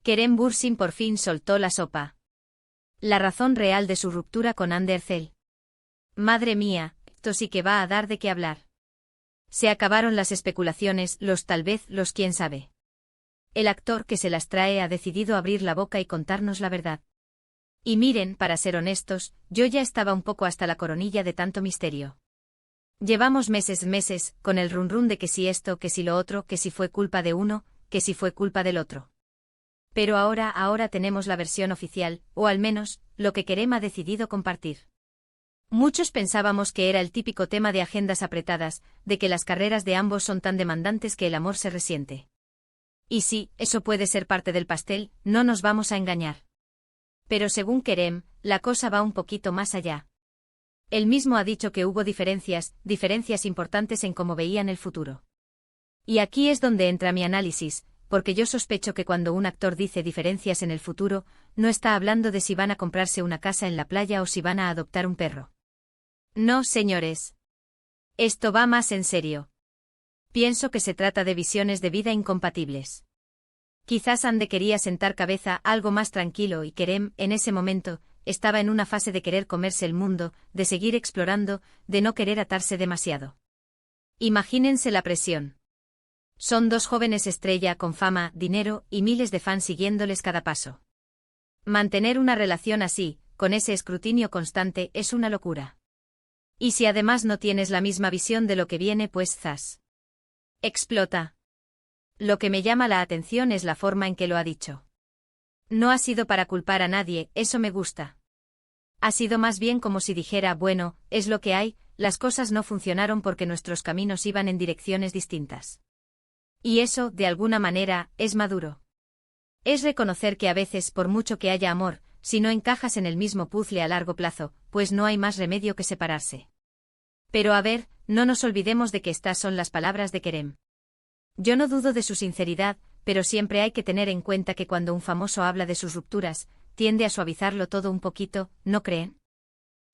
Kerem Bürsin por fin soltó la sopa. La razón real de su ruptura con Hande Erçel. Madre mía, esto sí que va a dar de qué hablar. Se acabaron las especulaciones, los tal vez, los quién sabe. El actor que se las trae ha decidido abrir la boca y contarnos la verdad. Y miren, para ser honestos, yo ya estaba un poco hasta la coronilla de tanto misterio. Llevamos meses, con el run de que si esto, que si lo otro, que si fue culpa de uno, que si fue culpa del otro. Pero ahora tenemos la versión oficial, o al menos, lo que Kerem ha decidido compartir. Muchos pensábamos que era el típico tema de agendas apretadas, de que las carreras de ambos son tan demandantes que el amor se resiente. Y sí, eso puede ser parte del pastel, no nos vamos a engañar. Pero según Kerem, la cosa va un poquito más allá. Él mismo ha dicho que hubo diferencias importantes en cómo veían el futuro. Y aquí es donde entra mi análisis, porque yo sospecho que cuando un actor dice diferencias en el futuro, no está hablando de si van a comprarse una casa en la playa o si van a adoptar un perro. No, señores. Esto va más en serio. Pienso que se trata de visiones de vida incompatibles. Quizás Hande quería sentar cabeza algo más tranquilo y Kerem, en ese momento, estaba en una fase de querer comerse el mundo, de seguir explorando, de no querer atarse demasiado. Imagínense la presión. Son dos jóvenes estrella con fama, dinero y miles de fans siguiéndoles cada paso. Mantener una relación así, con ese escrutinio constante, es una locura. Y si además no tienes la misma visión de lo que viene, pues zas. Explota. Lo que me llama la atención es la forma en que lo ha dicho. No ha sido para culpar a nadie, eso me gusta. Ha sido más bien como si dijera, bueno, es lo que hay, las cosas no funcionaron porque nuestros caminos iban en direcciones distintas. Y eso, de alguna manera, es maduro. Es reconocer que a veces, por mucho que haya amor, si no encajas en el mismo puzzle a largo plazo, pues no hay más remedio que separarse. Pero a ver, no nos olvidemos de que estas son las palabras de Kerem. Yo no dudo de su sinceridad, pero siempre hay que tener en cuenta que cuando un famoso habla de sus rupturas, tiende a suavizarlo todo un poquito, ¿no creen?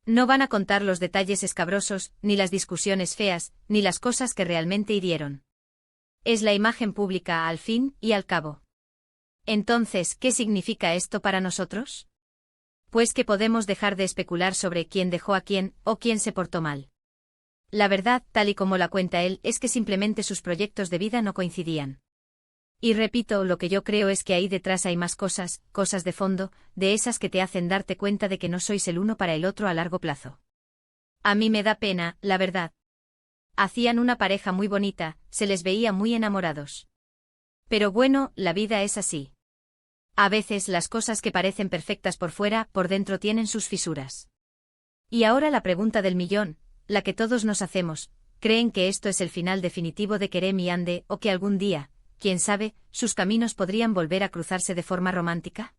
No van a contar los detalles escabrosos, ni las discusiones feas, ni las cosas que realmente hirieron. Es la imagen pública al fin y al cabo. Entonces, ¿qué significa esto para nosotros? Pues que podemos dejar de especular sobre quién dejó a quién o quién se portó mal. La verdad, tal y como la cuenta él, es que simplemente sus proyectos de vida no coincidían. Y repito, lo que yo creo es que ahí detrás hay más cosas de fondo, de esas que te hacen darte cuenta de que no sois el uno para el otro a largo plazo. A mí me da pena, la verdad. Hacían una pareja muy bonita, se les veía muy enamorados. Pero bueno, la vida es así. A veces las cosas que parecen perfectas por fuera, por dentro tienen sus fisuras. Y ahora la pregunta del millón, la que todos nos hacemos, ¿creen que esto es el final definitivo de Kerem y Hande o que algún día, quién sabe, sus caminos podrían volver a cruzarse de forma romántica?